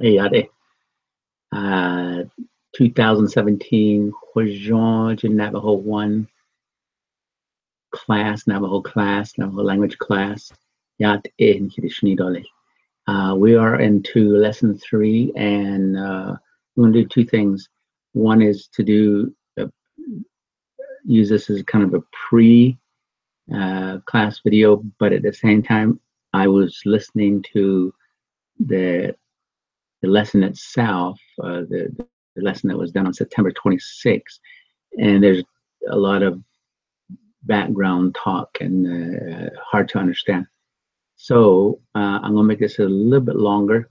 Yade. Uh, 2017 Huajuan Navajo 1 Navajo language class. Yat in Kidishnidole. We are into lesson 3, and we're going to do two things. One is to use this as kind of a pre class video, but at the same time, I was listening to the the lesson itself, the lesson that was done on September 26th, and there's a lot of background talk and hard to understand. So I'm going to make this a little bit longer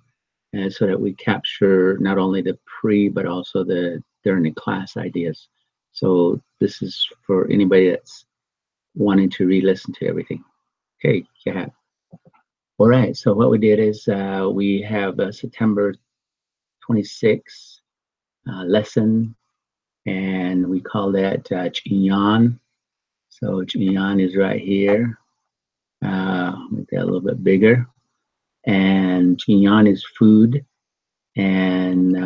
so that we capture not only the pre, but also the during the class ideas. So this is for anybody that's wanting to re-listen to everything. Okay, yeah. All right, so what we did is we have September 26th lesson, and we call that Chinyan. So Chinyan is right here. Make that a little bit bigger. And Chinyan is food, and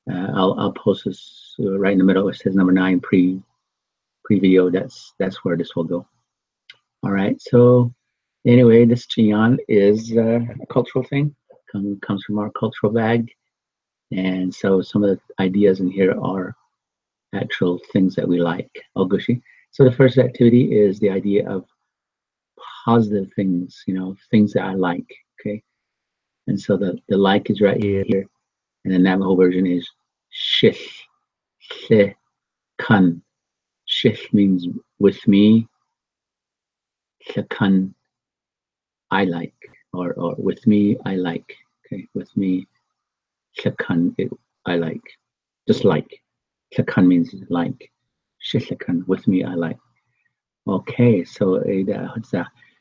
I'll post this right in the middle. It says number 9 pre-video. That's where this will go. All right. So anyway, this Chinyan is a cultural thing. Comes from our cultural bag, and so some of the ideas in here are actual things that we like. Ogushi. So the first activity is the idea of positive things, things that I like. Okay. And so the like is right here. And the Navajo version is shish, she, kun. Shish means with me, kun, I like, or with me, I like. Okay. With me, kun, I like. Just like. Kun means like. Shishkan, with me, I like. Okay, so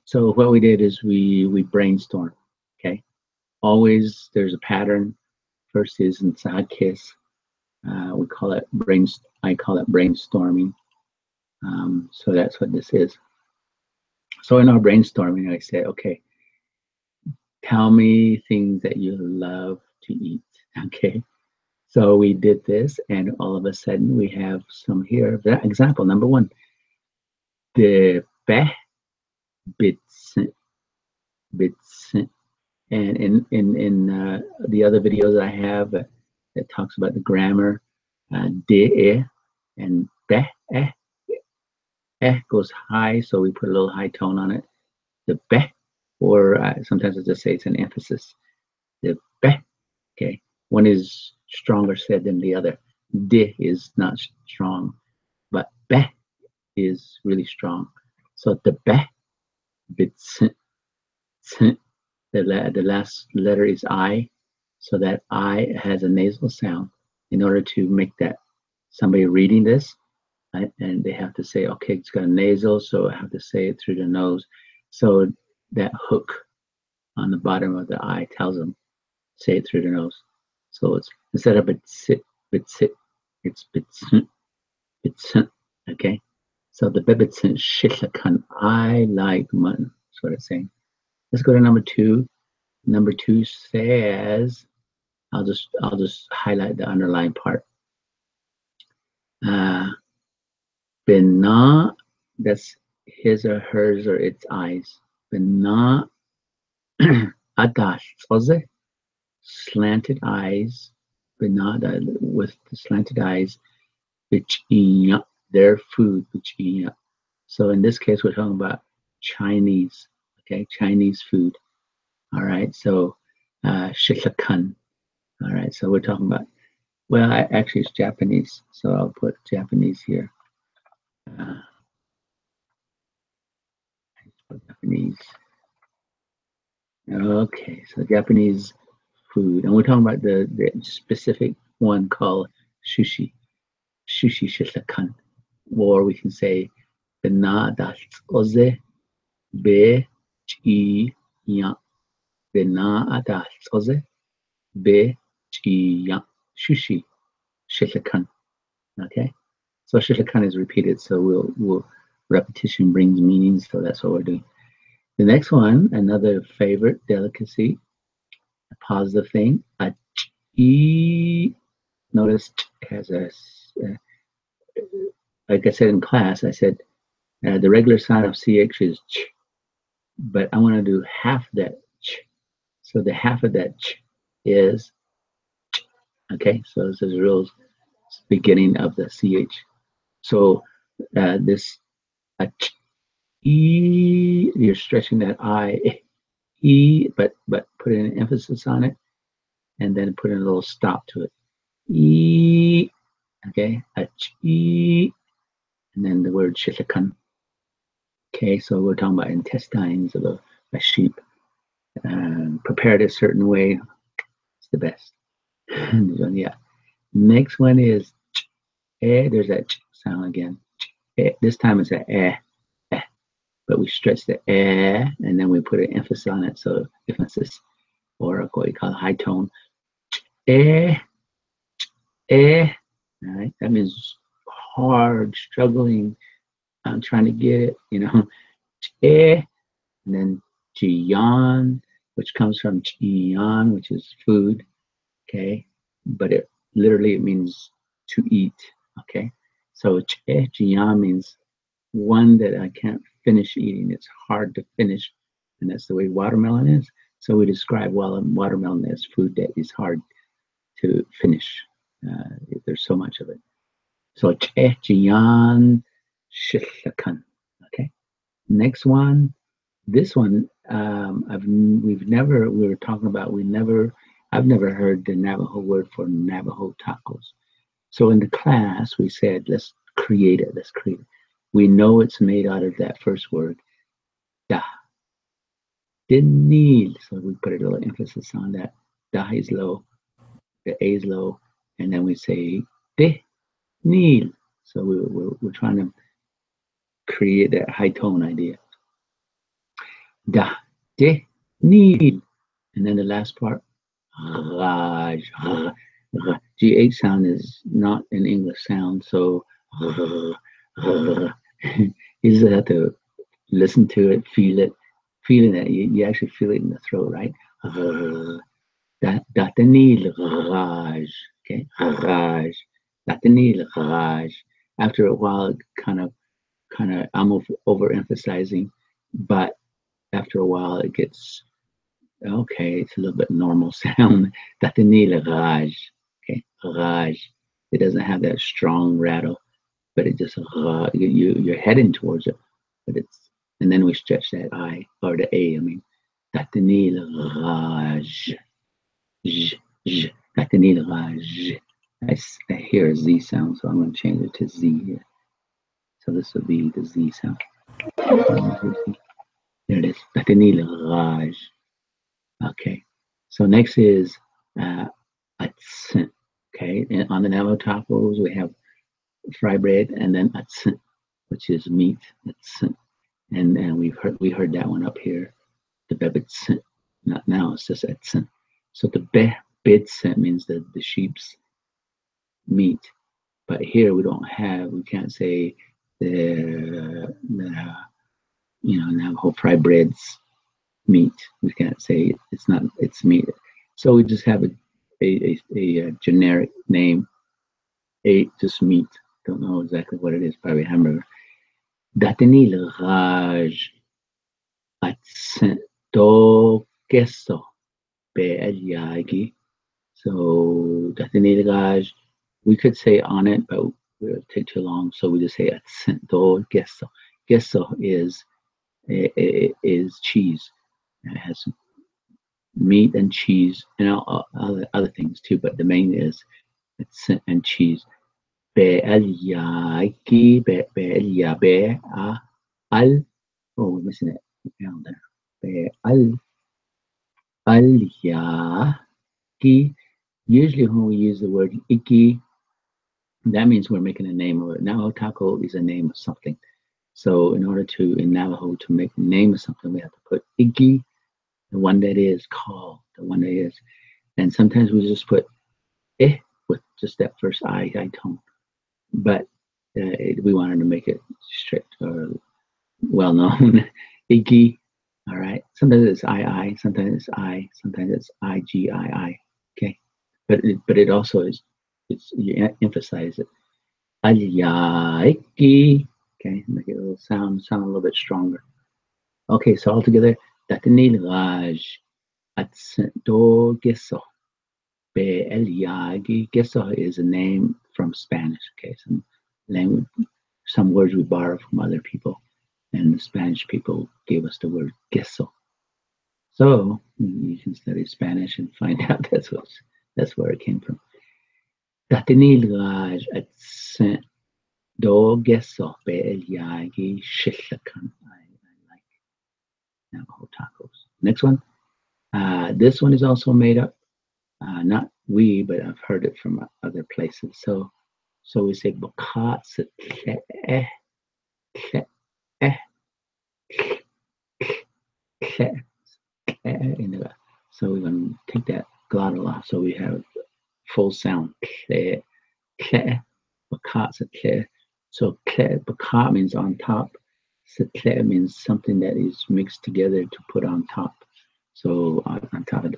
so what we did is we brainstorm. Okay, always there's a pattern. First is in kiss. We call it I call it brainstorming. So that's what this is. So in our brainstorming, I say, okay, tell me things that you love to eat. Okay, so we did this, and all of a sudden we have some here. Example number 1, the be bits bits. And in the other videos I have that talks about the grammar, de and be goes high, so we put a little high tone on it. The be, or sometimes I just say it's an emphasis. The be, okay. One is stronger said than the other. De is not strong, but be is really strong. So the be, bits, the last letter is I, so that I has a nasal sound. In order to make that somebody reading this, and they have to say, okay, it's got a nasal, so I have to say it through the nose. So that hook on the bottom of the I tells them, say it through the nose. So it's instead of bit sit, it's bits, okay? So the bibitsin shitlakan, I like mutton, that's what it's saying. Let's go to number 2. Number 2 says, I'll just highlight the underlying part. Bina, that's his or hers or its eyes. Bina adash, slanted eyes. Bina with the slanted eyes. Bichinya, their food. Bichinya. So in this case, we're talking about Chinese. Okay, Chinese food. All right. So shiklakan. All right. So we're talking about. Well, actually, it's Japanese, so I'll put Japanese here. Japanese. Okay, so Japanese food, and we're talking about the specific one called sushi, sushi shisakan, or we can say bena oze be chi ya, bena oze be chi ya, sushi shisakan. Okay, so shisakan is repeated, so we'll repetition brings meaning, so that's what we're doing. The next one, another favorite delicacy, positive thing. A ch. Notice ch has like I said in class, I said the regular sound of ch is ch, but I want to do half that ch. So the half of that ch is ch. Okay, so this is real beginning of the ch. So this a ch, e, you're stretching that I, e, but putting an emphasis on it, and then putting a little stop to it. E, okay, a ch, e, and then the word shitakan. Okay, so we're talking about intestines of a sheep. Prepared a certain way, it's the best. Yeah. Next one is ch, there's that ch sound again. This time it's a eh, but we stretch the and then we put an emphasis on it. So emphasis, or what we call high tone. Eh, all right, that means hard, struggling. I'm trying to get it, eh, and then jian, which comes from jian, which is food, okay, but it literally it means to eat, okay. So jian means one that I can't finish eating. It's hard to finish, and that's the way watermelon is. So we describe watermelon as food that is hard to finish. There's so much of it. So jian shilakan. Okay. Next one. This one, we were talking about, I've never heard the Navajo word for Navajo tacos. So in the class, we said, let's create it. We know it's made out of that first word, da. Didn't need, so we put a little emphasis on that. Da is low, the A is low, and then we say de need. So we're trying to create that high tone idea. Da de need, and then the last part, raj. GH sound is not an English sound, so you just have to listen to it, feeling it. You actually feel it in the throat, right? Datanil Raj. Okay, Raj. Datanil Raj. After a while, it kind of, I'm overemphasizing, but after a while, it gets okay. It's a little bit normal sound. Datanil Raj. Okay, Raj. It doesn't have that strong rattle, but it just you're heading towards it, but it's, and then we stretch that I, or the A. I mean, Datanil Raj. Datanil Raj. I hear a Z sound, so I'm going to change it to Z here. So this will be the Z sound. There it is. Datanil Raj. Okay. So next is Atsin. Okay. And on the Navajo tacos, we have fry bread and then Atsin, which is meat. Atsin. And we heard that one up here. The bebitsin. Not now, it's just Atsin. So the bebitsin means the sheep's meat. But here we can't say the Navajo fry bread's meat. We can't say it's meat. So we just have a generic name, just meat. Don't know exactly what it is, probably hamburger. Datanil Raj Atsinto Queso Be'elyagi. So Datanil Raj, we could say on it, but it would take too long. So we just say Atsinto Queso. Queso is cheese. It has meat and cheese and other things too, but the main is it's and cheese. Be'elyaki, be'elya, al. Oh, we're missing it down there. Be'elyaki. Usually, when we use the word iki, that means we're making a name of it. Navajo taco is a name of something. So, in order in Navajo to make a name of something, we have to put iki, the one that is called, the one that is. And sometimes we just put with just that first I tone. But we wanted to make it strict or well known. Iggy, All right. Sometimes it's I, sometimes it's I, sometimes it's I. Okay. But it also is, it's, you emphasize it. Alyaiki. Okay. Make it a little sound a little bit stronger. Okay. So altogether, Datanil Raj Atdo Geso. Be Elyagi. Geso is a name from Spanish. Okay. Language, some words we borrow from other people. And the Spanish people gave us the word queso. So you can study Spanish and find out that's where it came from. Tatinilaj at Saint Do Queso Be El Yagi Shishakan. I like Navajo tacos. Next one. This one is also made up. Not we, but I've heard it from other places. So we say bakats so we're going to take that glottal off. So we have full sound. So bakat means on top. Means something that is mixed together to put on top. So on top of the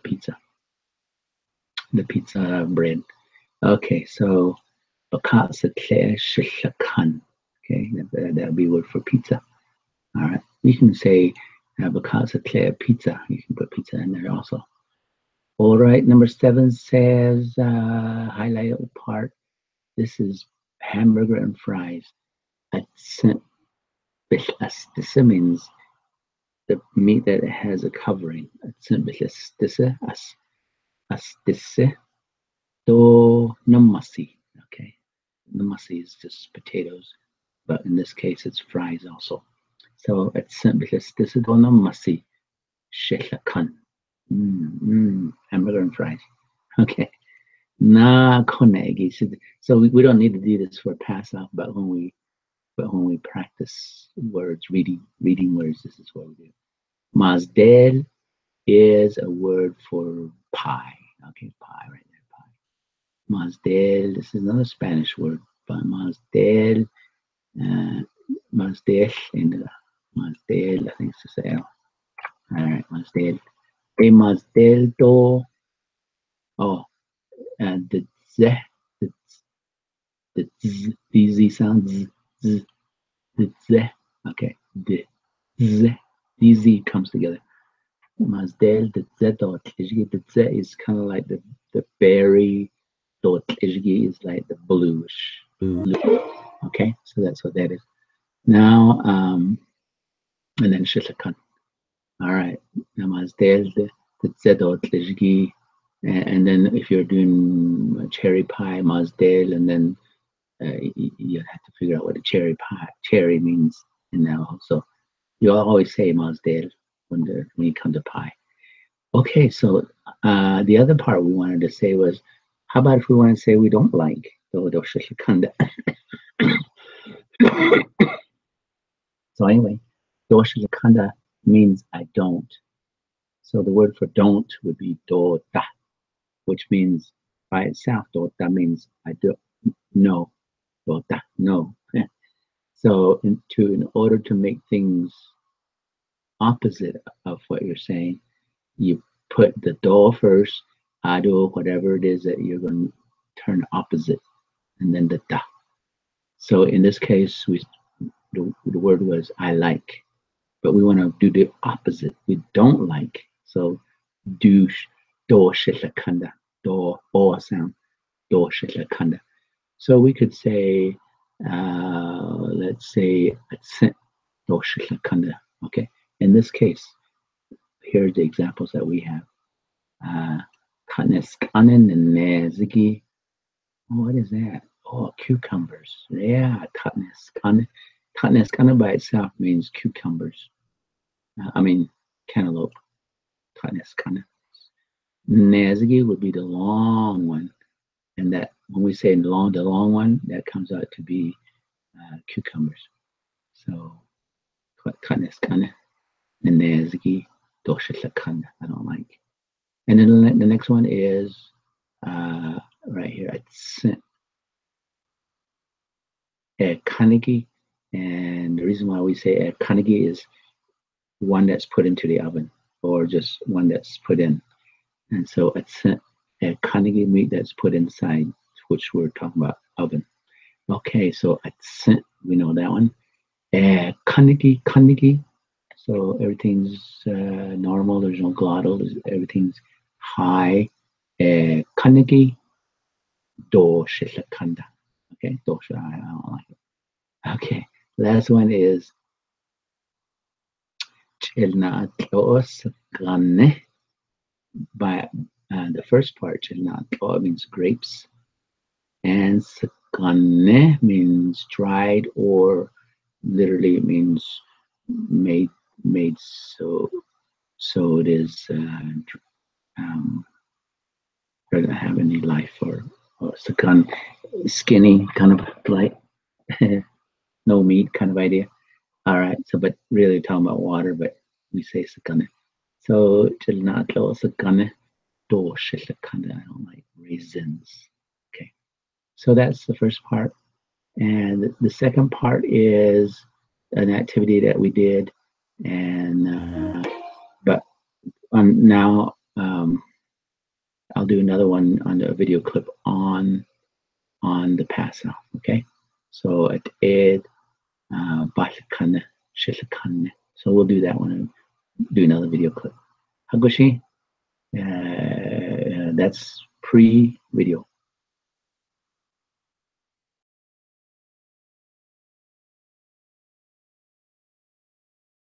pizza bread. Okay, so bakat shishakan. Okay, that'll be word for pizza. All right, you can say bakat pizza. You can put pizza in there also. All right, number 7 says highlighted part. This is hamburger and fries. This means the meat that has a covering. Astisse do namasi. Okay, namasi is just potatoes, but in this case it's fries also. So astisse do namasi shelakan. Hamburger and fries. Okay. Na konegi. So we don't need to do this for pass off, but when we practice words, reading words, this is what we do. Mazdel is a word for pie. Okay, pie right there, pie. Mazdel, this is another Spanish word, but Mazdel, uh, Mazdel, and Mazdel, I think it's just L. All right, Mazdel. A Mazdel do, oh, the Z, the, the Z, the Z sound, Z, the Z, okay, the Z, the Z comes together. Mazdel, the Z dot the Z is kind of like the berry, dot is like the bluish blue. Okay, so that's what that is. Now, and then shitakan. All right, now Mazdel, the Z dot and then if you're doing cherry pie, Mazdel, and then you have to figure out what a cherry means in now. So you always say Mazdel when you come to pie. Okay, so the other part we wanted to say was, how about if we want to say we don't like the Shikanda? So anyway, Doshikanda means I don't. So the word for don't would be dota, which means by itself, dota means I do no, dota, no. So in order to make things opposite of what you're saying, you put the do first, ado, whatever it is that you're going to turn opposite, and then the da. So in this case, the word was I like, but we want to do the opposite. We don't like. So do do shitlakanda, do o sound, do shitlakanda. So we could say, let's say do shitlakanda. Okay. In this case, here's the examples that we have. Kaneskanen and nezigi. What is that? Oh, cucumbers. Yeah, tatneskane. Tatneskane by itself means cucumbers. I mean, cantaloupe. Tatneskane. Nezigi would be the long one. And that when we say the long one, that comes out to be cucumbers. So, tatneskane and nezigi doshitlakane. I don't like. And then the next one is right here. It's Carnegie. And the reason why we say Carnegie is one that's put into the oven or just one that's put in. And so it's a kanigi meat that's put inside, which we're talking about oven. Okay, so it's we know that one. Kanigi. So everything's normal. There's no glottal. Everything's high. Kanigi do shishakanda. Okay, do I don't like it. Okay, last one is chilna sakane. By the first part, chilna means grapes, and sakane means dried or literally means made made so it is doesn't have any life or sakan skinny kind of like no meat kind of idea. All right, so but really talking about water, but we say sakane. So chilnato sakane do shilakane. I don't like raisins. Okay, so that's the first part, and the second part is an activity that we did, and but on now I'll do another one on the video clip on the pass off. Okay, so it is Bashikane, Shishikane. So we'll do that one and do another video clip. Hagoshi, that's pre-video.